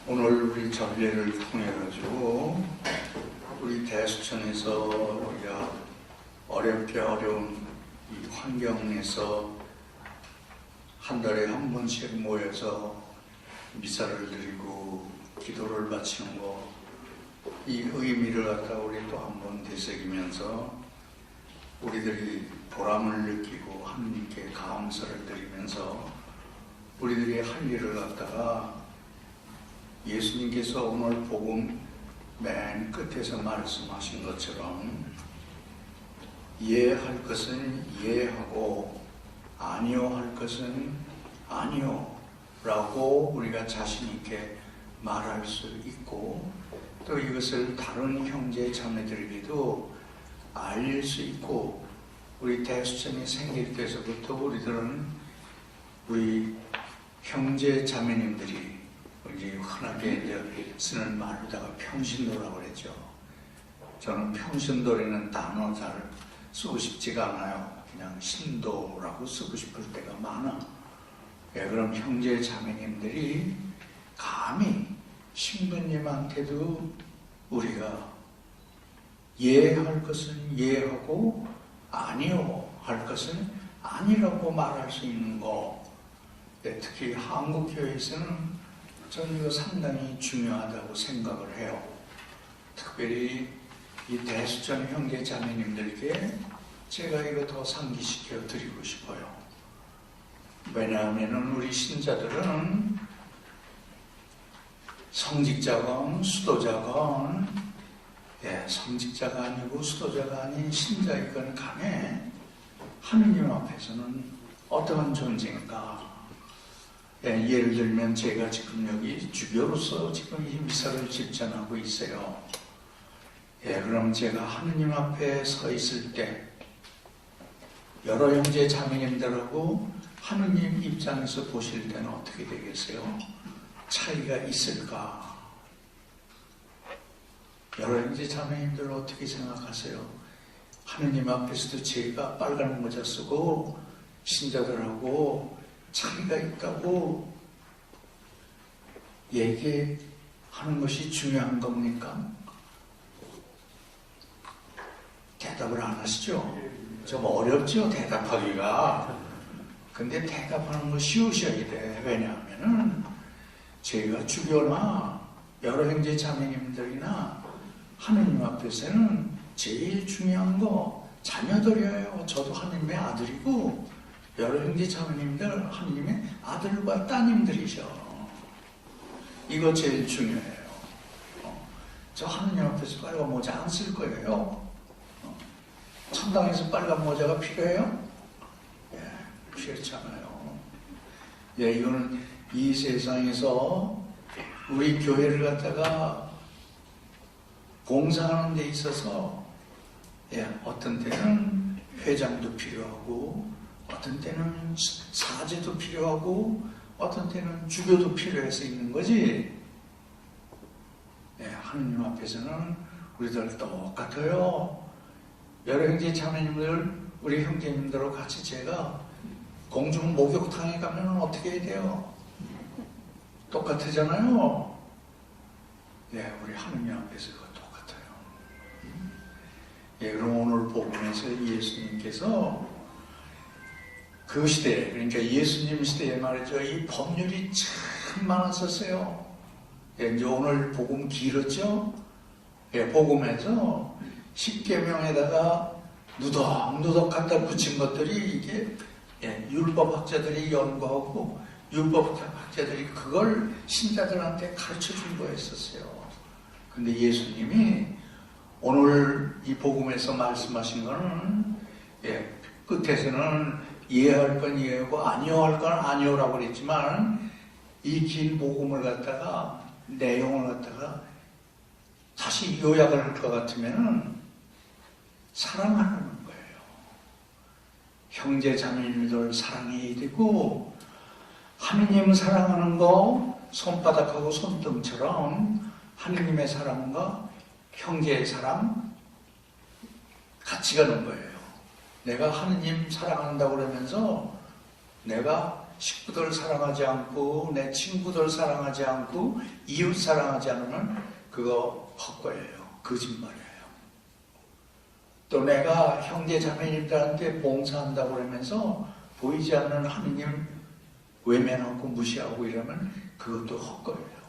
오늘 우리 전례를 통해 가지고 우리 대수천에서 우리가 어렵게 어려운 이 환경에서 한 달에 한 번씩 모여서 미사를 드리고 기도를 바치는 거, 이 의미를 갖다 우리 또 한 번 되새기면서 우리들이 보람을 느끼고 하나님께 감사를 드리면서 우리들이 할 일을 갖다가 예수님께서 오늘 복음 맨 끝에서 말씀하신 것처럼 예할 것은 예하고 아니요 할 것은 아니요 라고 우리가 자신 있게 말할 수 있고, 또 이것을 다른 형제 자매들에게도 알릴 수 있고, 우리 대수천이 생길 때서부터 우리들은 우리 형제 자매님들이 우리 흔하게 이제 쓰는 말로다가 평신도라고 그랬죠. 저는 평신도라는 단어 잘 쓰고 싶지가 않아요. 그냥 신도라고 쓰고 싶을 때가 많아. 예, 그럼 형제 자매님들이 감히 신부님한테도 우리가 예할 것은 예하고 아니요 할 것은 아니라고 말할 수 있는 거, 예, 특히 한국교회에서는 저는 이거 상당히 중요하다고 생각을 해요. 특별히 이 대수천 형제 자매님들께 제가 이거 더 상기시켜 드리고 싶어요. 왜냐하면 우리 신자들은 성직자건 수도자건, 예, 성직자가 아니고 수도자가 아닌 신자이건 간에 하느님 앞에서는 어떠한 존재인가? 예, 예를 들면 제가 지금 여기 주교로서 지금 이 미사를 집전하고 있어요. 예, 그럼 제가 하느님 앞에 서 있을 때 여러 형제 자매님들하고 하느님 입장에서 보실 때는 어떻게 되겠어요? 차이가 있을까? 여러 형제 자매님들 어떻게 생각하세요? 하느님 앞에서도 제가 빨간 모자 쓰고 신자들하고 차이가 있다고 얘기하는 것이 중요한 겁니까? 대답을 안 하시죠? 좀 어렵죠, 대답하기가. 근데 대답하는 거 쉬우셔야 돼. 왜냐하면은 제가 주교나 여러 형제 자매님들이나 하느님 앞에서는 제일 중요한 거 자녀들이에요. 저도 하느님의 아들이고 여러 형제 자매님들 하느님의 아들과 따님들이죠. 이거 제일 중요해요. 저 하느님 앞에서 빨간 모자 안 쓸 거예요. 천당에서 빨간 모자가 필요해요? 예, 필요하잖아요. 예, 이거는 이 세상에서 우리 교회를 갖다가 봉사하는 데 있어서, 예, 어떤 때는 회장도 필요하고, 어떤 때는 사제도 필요하고, 어떤 때는 주교도 필요해서 있는 거지. 예, 하느님 앞에서는 우리들 똑같아요. 여러 형제 자매님들, 우리 형제님들하고 같이 제가 공중 목욕탕에 가면 어떻게 해야 돼요? 똑같으잖아요. 예, 우리 하느님 앞에서 똑같아요. 예, 그럼 오늘 복음에서 예수님께서 그 시대, 그러니까 예수님 시대에 말이죠, 이 법률이 참 많았었어요. 예, 이제 오늘 복음 길었죠? 예, 복음에서 10계명에다가 누덕누덕 갖다 붙인 것들이 이게, 예, 율법학자들이 연구하고 율법학자들이 그걸 신자들한테 가르쳐 준 거였었어요. 근데 예수님이 오늘 이 복음에서 말씀하신 거는, 예, 끝에서는 예할 건 예하고 아니요 할 건 아니요라고 그랬지만 이 긴 복음을 갖다가 내용을 갖다가 다시 요약을 할 것 같으면은 사랑하는 거예요. 형제 자매님들 사랑해야 되고, 하느님 사랑하는 거 손바닥하고 손등처럼 하느님의 사랑과 형제의 사랑 같이 가는 거예요. 내가 하느님 사랑한다고 그러면서 내가 식구들 사랑하지 않고 내 친구들 사랑하지 않고 이웃 사랑하지 않으면 그거 헛거예요. 거짓말이에요. 또 내가 형제 자매님들한테 봉사한다고 그러면서 보이지 않는 하느님 외면하고 무시하고 이러면 그것도 헛거예요.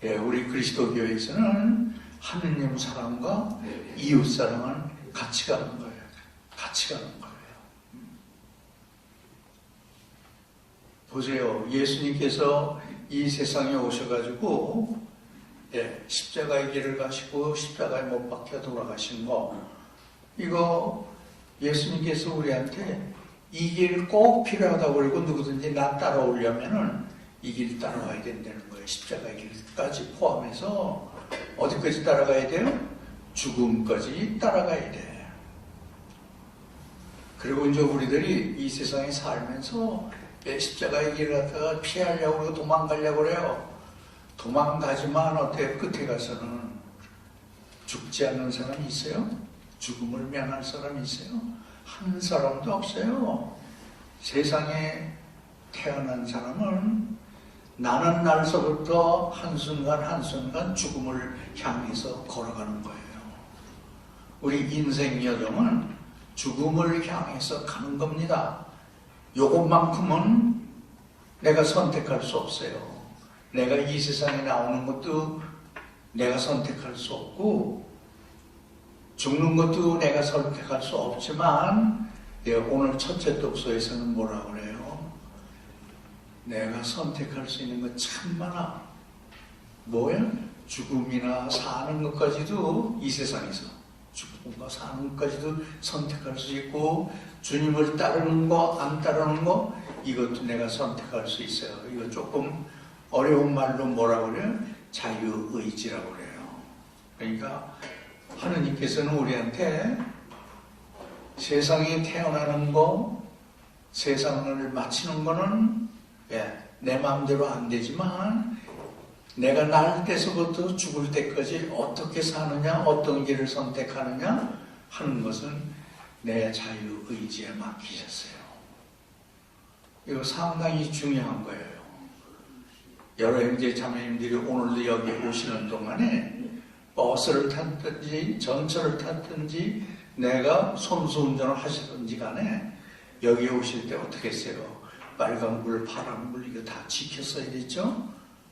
예, 우리 그리스도 교회에서는 하느님 사랑과 이웃 사랑은 같이 가는 거예요. 같이 가는 거예요. 보세요. 예수님께서 이 세상에 오셔가지고 십자가의 길을 가시고 십자가에 못 박혀 돌아가신 거, 이거 예수님께서 우리한테 이 길 꼭 필요하다고 그러고 누구든지 나 따라오려면은 이 길 따라와야 된다는 거예요. 십자가의 길까지 포함해서 어디까지 따라가야 돼요? 죽음까지 따라가야 돼. 그리고 이제 우리들이 이 세상에 살면서 십자가의 길을 갖다가 피하려고 그러고 도망가려고 그래요. 도망가지만 어때? 끝에 가서는 죽지 않는 사람이 있어요? 죽음을 면할 사람이 있어요? 한 사람도 없어요. 세상에 태어난 사람은 나는 날서부터 한순간 한순간 죽음을 향해서 걸어가는 거예요. 우리 인생 여정은 죽음을 향해서 가는 겁니다. 요것만큼은 내가 선택할 수 없어요. 내가 이 세상에 나오는 것도 내가 선택할 수 없고 죽는 것도 내가 선택할 수 없지만 오늘 첫째 독서에서는 뭐라고 그래요? 내가 선택할 수 있는 것 참 많아. 뭐야? 죽음이나 사는 것까지도 이 세상에서 죽음과 사는 것까지도 선택할 수 있고 주님을 따르는 거 안 따르는 거 이것도 내가 선택할 수 있어요. 이거 조금 어려운 말로 뭐라고 그래요? 자유의지라고 그래요. 그러니까 하느님께서는 우리한테 세상에 태어나는 거, 세상을 마치는 거는 내 마음대로 안 되지만 내가 날 때서부터 죽을 때까지 어떻게 사느냐, 어떤 길을 선택하느냐 하는 것은 내 자유의지에 맡기셨어요. 이거 상당히 중요한 거예요. 여러 형제 자매님들이 오늘도 여기 오시는 동안에 버스를 탔든지 전철을 탔든지 내가 손수운전을 하시든지 간에 여기 오실 때 어떻게 했어요? 빨간불, 파란불 이거 다 지켰어야 되죠?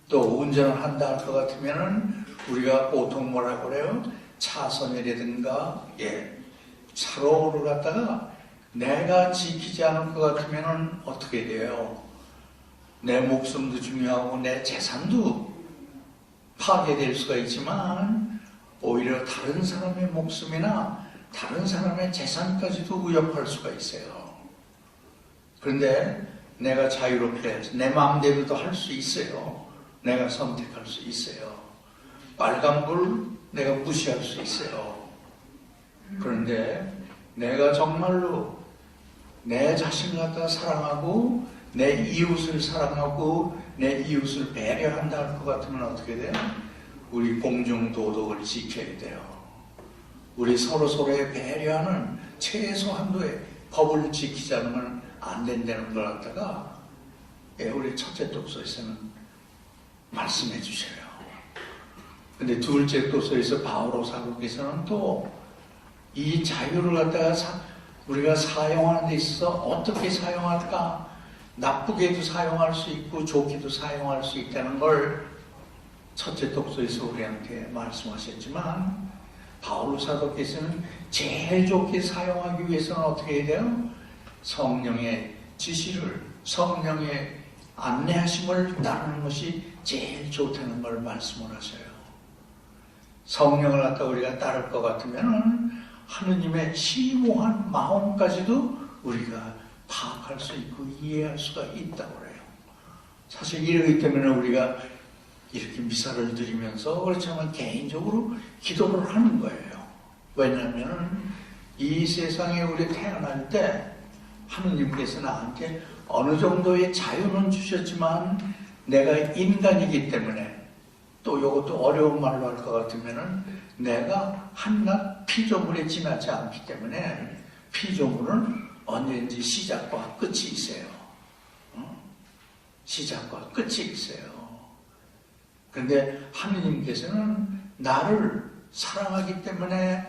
또 운전을 한다 할 것 같으면은 우리가 보통 뭐라고 그래요? 차선이라든가 차로를 갖다가 내가 지키지 않을 것 같으면은 어떻게 돼요? 내 목숨도 중요하고 내 재산도 파괴될 수가 있지만 오히려 다른 사람의 목숨이나 다른 사람의 재산까지도 위협할 수가 있어요. 그런데 내가 자유롭게 해서 내 마음대로도 할 수 있어요. 내가 선택할 수 있어요. 빨간불 내가 무시할 수 있어요. 그런데 내가 정말로 내 자신을 갖다 사랑하고 내 이웃을 사랑하고 내 이웃을 배려한다 할 것 같으면 어떻게 돼요? 우리 공중도덕을 지켜야 돼요. 우리 서로서로의 배려하는 최소한도의 법을 지키지 않으면 안 된다는 걸 갖다가 우리 첫째 독서에서는 말씀해 주셔요. 근데 둘째 독서에서 바오로 사도께서는 또 이 자유를 갖다가 우리가 사용하는 데 있어서 어떻게 사용할까? 나쁘게도 사용할 수 있고 좋게도 사용할 수 있다는 걸 첫째 독서에서 우리한테 말씀하셨지만 바오로 사도께서는 제일 좋게 사용하기 위해서는 어떻게 해야 돼요? 성령의 지시를, 성령의 안내하심을 따르는 것이 제일 좋다는 걸 말씀을 하셔요. 성령을 갖다 우리가 따를 것 같으면 하느님의 심오한 마음까지도 우리가 파악할 수 있고 이해할 수가 있다고 그래요. 사실 이러기 때문에 우리가 이렇게 미사를 드리면서 그렇지만 개인적으로 기도를 하는 거예요. 왜냐하면 이 세상에 우리 태어날 때 하느님께서 나한테 어느 정도의 자유는 주셨지만 내가 인간이기 때문에 또 이것도 어려운 말로 할 것 같으면은 내가 한낱 피조물에 지나지 않기 때문에 피조물은 언제든지 시작과 끝이 있어요. 시작과 끝이 있어요. 그런데 하느님께서는 나를 사랑하기 때문에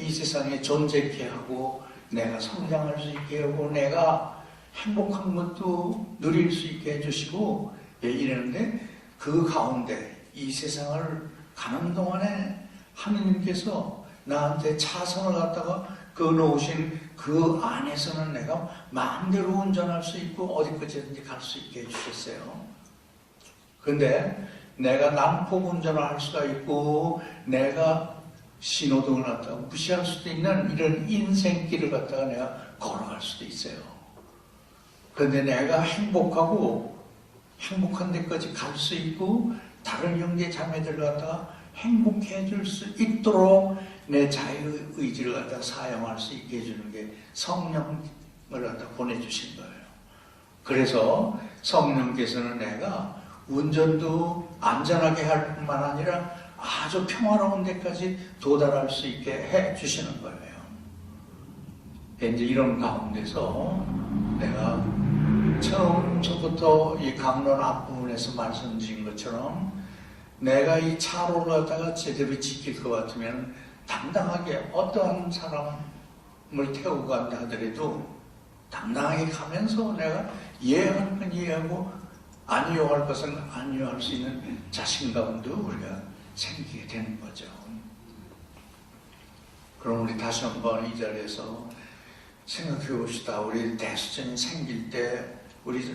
이 세상에 존재케 하고 내가 성장할 수 있게 하고 내가 행복한 것도 누릴 수 있게 해주시고 이러는데 그 가운데 이 세상을 가는 동안에 하느님께서 나한테 차선을 갖다가 그어놓으신 그 안에서는 내가 마음대로 운전할 수 있고 어디까지든지 갈 수 있게 해주셨어요. 근데 내가 난폭 운전을 할 수가 있고 내가 신호등을 갖다가 무시할 수도 있는 이런 인생길을 갖다가 내가 걸어갈 수도 있어요. 그런데 내가 행복하고 행복한 데까지 갈 수 있고 다른 형제 자매들 갖다가 행복해 해줄 수 있도록 내 자유의지를 갖다가 사용할 수 있게 해주는 게 성령을 갖다 보내주신 거예요. 그래서 성령께서는 내가 운전도 안전하게 할 뿐만 아니라 아주 평화로운 데까지 도달할 수 있게 해주시는 거예요. 이제 이런 가운데서 내가 처음부터 이 강론 앞부분에서 말씀드린 것처럼 내가 이 차로를 갖다가 제대로 지킬 것 같으면 당당하게 어떠한 사람을 태우고 간다 하더라도 당당하게 가면서 내가 이해할 건 이해하고 안 이용할 것은 안 이용할 수 있는 자신감도 우리가 생기게 되는 거죠. 그럼 우리 다시 한번 이 자리에서 생각해 봅시다. 우리 대수전이 생길 때 우리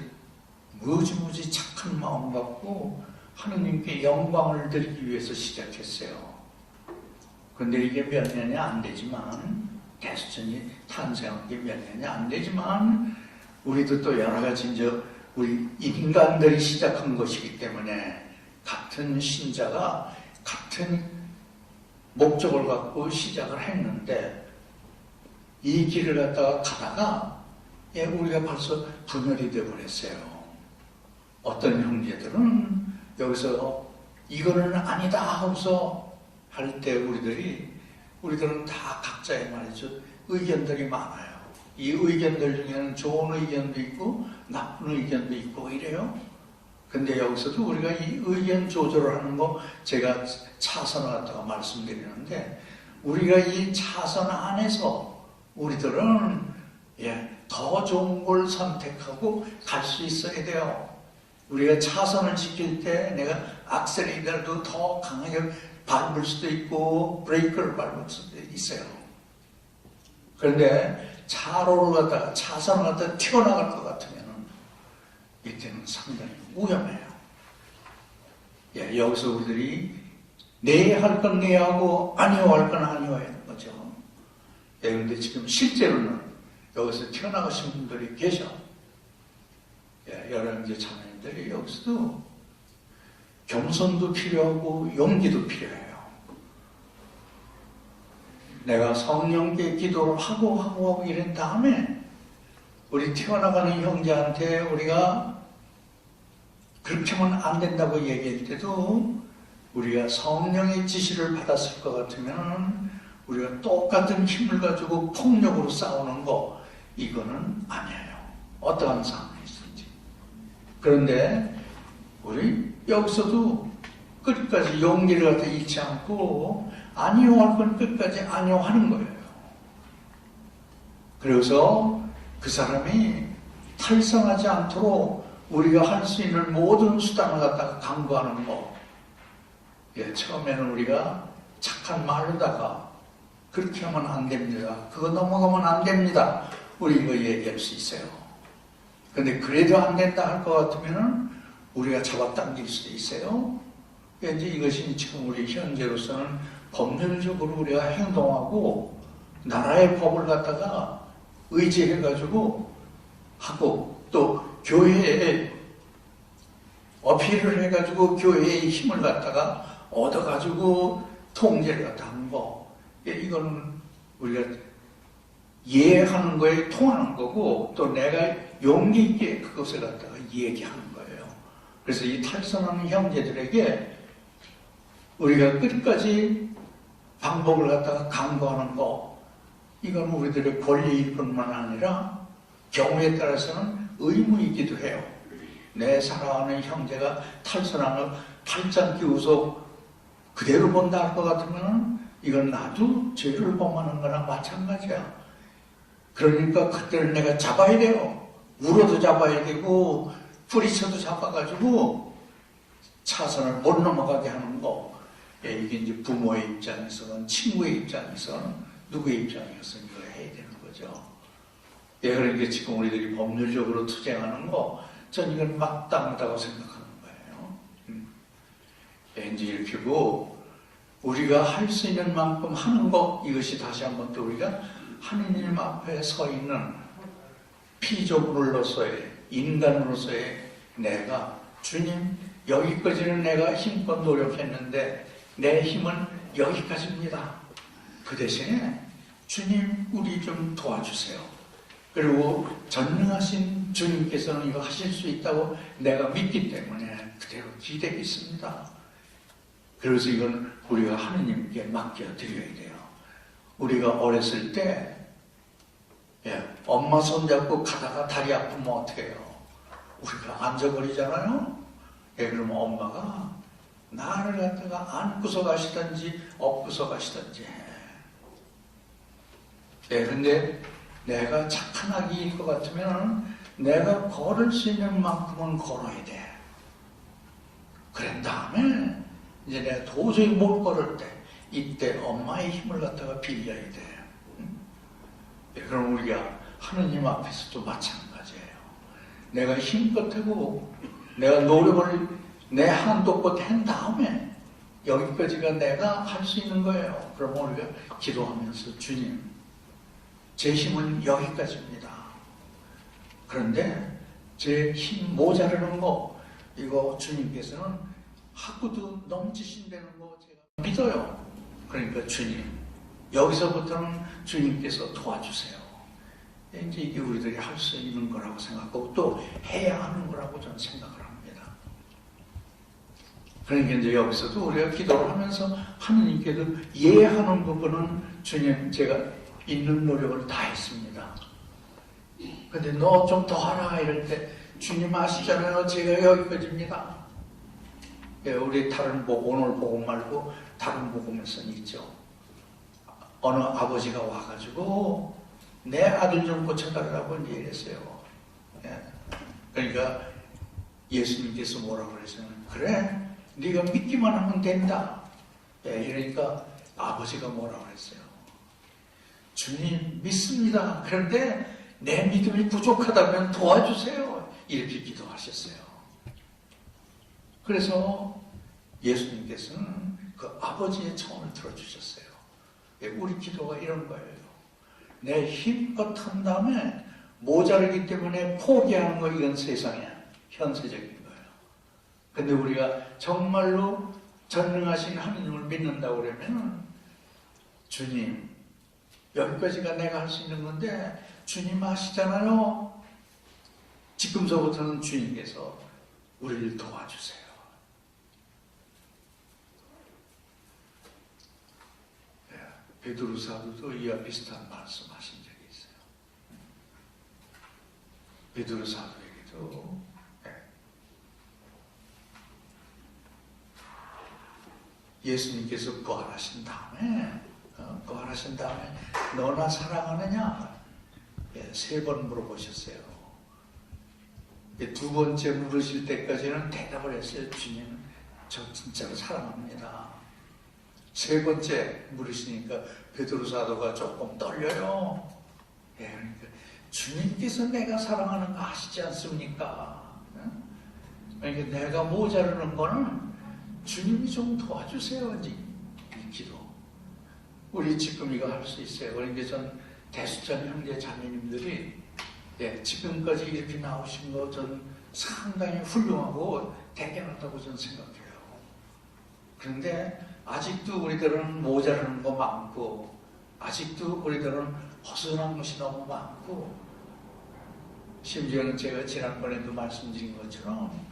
무지무지 착한 마음 갖고 하느님께 영광을 드리기 위해서 시작했어요. 그런데 이게 몇 년이 안 되지만 대수전이 탄생한 게 몇 년이 안 되지만 우리도 또 여러 가지 이제 우리 인간들이 시작한 것이기 때문에 같은 신자가 같은 목적을 갖고 시작을 했는데 이 길을 갖다가 가다가 우리가 벌써 분열이 되어버렸어요. 어떤 형제들은 여기서 이거는 아니다 하고서 할 때 우리들은 다 각자의 말이죠. 의견들이 많아요. 이 의견들 중에는 좋은 의견도 있고 나쁜 의견도 있고 이래요. 근데 여기서도 우리가 이 의견 조절을 하는 거 제가 차선을 갖다가 말씀드리는데 우리가 이 차선 안에서 우리들은 더 좋은 걸 선택하고 갈 수 있어야 돼요. 우리가 차선을 지킬 때 내가 악셀레이터도 더 강하게 밟을 수도 있고 브레이크를 밟을 수도 있어요. 그런데 차로를 갖다가 차선을 갖다가 튀어나갈 것 같으면 이때는 상당히 위험해요. 여기서 우리들이 내야 할 건 내야 하고 아니요 할 건 아니요 하는 거죠. 그런데 지금 실제로는 여기서 튀어나가신 분들이 계셔. 여러 형제 자매님들이 여기서도 겸손도 필요하고 용기도 필요해요. 내가 성령께 기도를 하고 이런 다음에 우리 튀어나가는 형제한테 우리가 그렇게 하면 안 된다고 얘기할 때도 우리가 성령의 지시를 받았을 것 같으면 우리가 똑같은 힘을 가지고 폭력으로 싸우는 거 이거는 아니에요. 어떠한 상황이 있든지. 그런데 우리 여기서도 끝까지 용기를 갖다 잃지 않고 아니요 할 건 끝까지 아니요 하는 거예요. 그래서 그 사람이 탈선하지 않도록 우리가 할 수 있는 모든 수단을 갖다가 강구하는 거. 처음에는 우리가 착한 말로다가 그렇게 하면 안 됩니다. 그거 넘어가면 안 됩니다. 우리 이거 얘기할 수 있어요. 근데 그래도 안 된다 할 것 같으면 우리가 잡아당길 수도 있어요. 이제 이것이 지금 우리 현재로서는 법률적으로 우리가 행동하고 나라의 법을 갖다가 의지해가지고 하고 또 교회에 어필을 해가지고 교회의 힘을 갖다가 얻어가지고 통제를 갖다 하는 거. 이거는 우리가 이해하는 거에 통하는 거고 또 내가 용기 있게 그것을 갖다가 얘기하는 거예요. 그래서 이 탈선하는 형제들에게 우리가 끝까지 방법을 갖다가 강구하는 거, 이건 우리들의 권리일 뿐만 아니라 경우에 따라서는 의무이기도 해요. 내 사랑하는 형제가 탈선하는 팔짱 끼우서 그대로 본다 할 것 같으면 이건 나도 죄를 범하는 거나 마찬가지야. 그러니까 그때는 내가 잡아야 돼요. 울어도 잡아야 되고 뿌리쳐도 잡아가지고 차선을 못 넘어가게 하는 거. 예, 이게 이제 부모의 입장에서는, 친구의 입장에서는, 누구의 입장에서는 이걸 해야 되는 거죠. 예, 그러니까 지금 우리들이 법률적으로 투쟁하는 거, 전 이건 마땅하다고 생각하는 거예요. 예, 이제 이렇게 고 우리가 할 수 있는 만큼 하는 거, 이것이 다시 한번 또 우리가 하느님 앞에 서 있는 피조물로서의, 인간으로서의 내가, 주님, 여기까지는 내가 힘껏 노력했는데 내 힘은 여기까지입니다. 그 대신에 주님, 우리 좀 도와주세요. 그리고 전능하신 주님께서는 이거 하실 수 있다고 내가 믿기 때문에 그대로 기대겠습니다. 그래서 이건 우리가 하느님께 맡겨드려야 돼요. 우리가 어렸을 때 엄마 손잡고 가다가 다리 아프면 어떻게 해요? 우리가 앉아버리잖아요? 그러면 엄마가 나를 갖다가 안고서 가시든지 업고서 가시든지 해. 근데 내가 착한 아기일 것 같으면 내가 걸을 수 있는 만큼은 걸어야 돼. 그런 다음에 이제 내가 도저히 못 걸을 때 이때 엄마의 힘을 갖다가 빌려야 돼. 그럼 우리가 하느님 앞에서도 마찬가지예요. 내가 힘껏 하고 내가 노력을 내 한도껏 한 다음에 여기까지가 내가 할 수 있는 거예요. 그러면 우리가 기도하면서 주님, 제 힘은 여기까지입니다. 그런데 제 힘 모자라는 거, 이거 주님께서는 하고도 넘치신다는 거 제가 믿어요. 그러니까 주님, 여기서부터는 주님께서 도와주세요. 이제 이게 우리들이 할 수 있는 거라고 생각하고 또 해야 하는 거라고 저는 생각을 합니다. 그러니까 이제 여기서도 우리가 기도를 하면서 하느님께도 이해하는 부분은 주님, 제가 있는 노력을 다 했습니다. 근데 너 좀 더 하라 이럴 때 주님 아시잖아요. 제가 여기까지입니다. 우리 다른 오늘 복음 말고 다른 복음에서는 있죠. 어느 아버지가 와가지고 내 아들 좀 고쳐달라고 얘기했어요. 그러니까 예수님께서 뭐라고 그랬어요? 그래, 네가 믿기만 하면 된다. 이러니까 아버지가 뭐라고 그랬어요? 주님 믿습니다. 그런데 내 믿음이 부족하다면 도와주세요. 이렇게 기도하셨어요. 그래서 예수님께서는 그 아버지의 청을 들어주셨어요. 우리 기도가 이런 거예요. 내 힘껏 한 다음에 모자르기 때문에 포기하는 거, 이건 세상에 현세적인 거예요. 근데 우리가 정말로 전능하신 하느님을 믿는다고 그러면 주님, 여기까지가 내가 할 수 있는 건데 주님 아시잖아요. 지금서부터는 주님께서 우리를 도와주세요. 베드로 사도도 이와 비슷한 말씀하신 적이 있어요. 베드로 사도에게도 예수님께서 부활하신 다음에 너나 사랑하느냐? 3번 물어보셨어요. 두 번째 물으실 때까지는 대답을 했어요. 주님, 저 진짜로 사랑합니다. 3번째 물으시니까 베드로 사도가 조금 떨려요. 그러니까 주님께서 내가 사랑하는 거 아시지 않습니까? 그러니까 내가 모자르는 거는 주님이 좀 도와주세요. 이제 이 기도. 우리 지금 이거 할 수 있어요. 그러니까 전 대수전 형제 자매님들이 지금까지 이렇게 나오신 거 전 상당히 훌륭하고 대견하다고 저는 생각해요. 그런데 아직도 우리들은 모자라는 거 많고, 아직도 우리들은 허술한 것이 너무 많고, 심지어는 제가 지난번에도 말씀드린 것처럼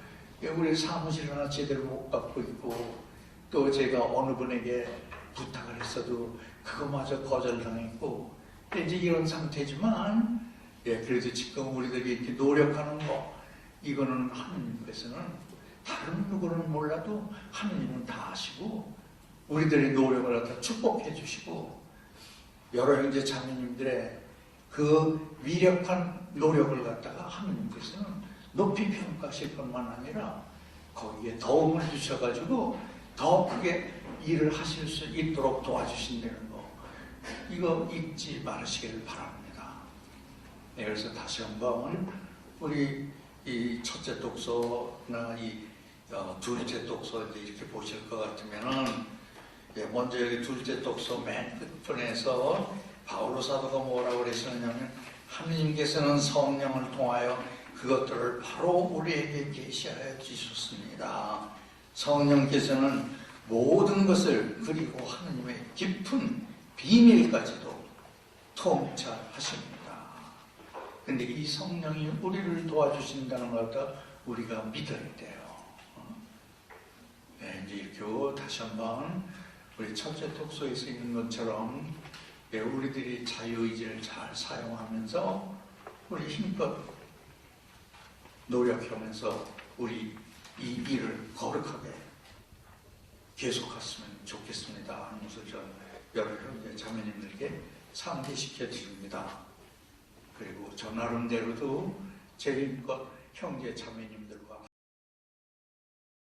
우리 사무실 하나 제대로 못 갖고 있고, 또 제가 어느 분에게 부탁을 했어도 그거마저 거절당했고, 이제 이런 상태지만, 그래도 지금 우리들이 이렇게 노력하는 거, 이거는 하느님께서는 다른 누구는 몰라도 하느님은 다 아시고 우리들의 노력을 갖다 축복해 주시고 여러 형제 자매님들의 그 위력한 노력을 갖다가 하느님께서는 높이 평가하실 것만 아니라 거기에 도움을 주셔가지고 더 크게 일을 하실 수 있도록 도와주신다는 거, 이거 잊지 말으시기를 바랍니다. 네, 그래서 다시 한번 우리 이 첫째 독서나 이 둘째 독서 이렇게 보실 것 같으면은, 먼저 여기 둘째 독서 맨 끝편에서 바울로 사도가 뭐라고 그랬었냐면, 하느님께서는 성령을 통하여 그것들을 바로 우리에게 계시하여 주셨습니다. 성령께서는 모든 것을, 그리고 하느님의 깊은 비밀까지도 통찰하십니다. 근데 이 성령이 우리를 도와주신다는 것을 우리가 믿어야 돼요. 네, 이제 이렇게 다시 한번 우리 첫째 독서에서 있는 것처럼 우리들이 자유의지를 잘 사용하면서 우리 힘껏 노력하면서 우리 이 일을 거룩하게 계속했으면 좋겠습니다 하는 것을 전 여러 형제 자매님들께 상기시켜 드립니다. 그리고 저 나름대로도 제 힘껏 형제 자매님들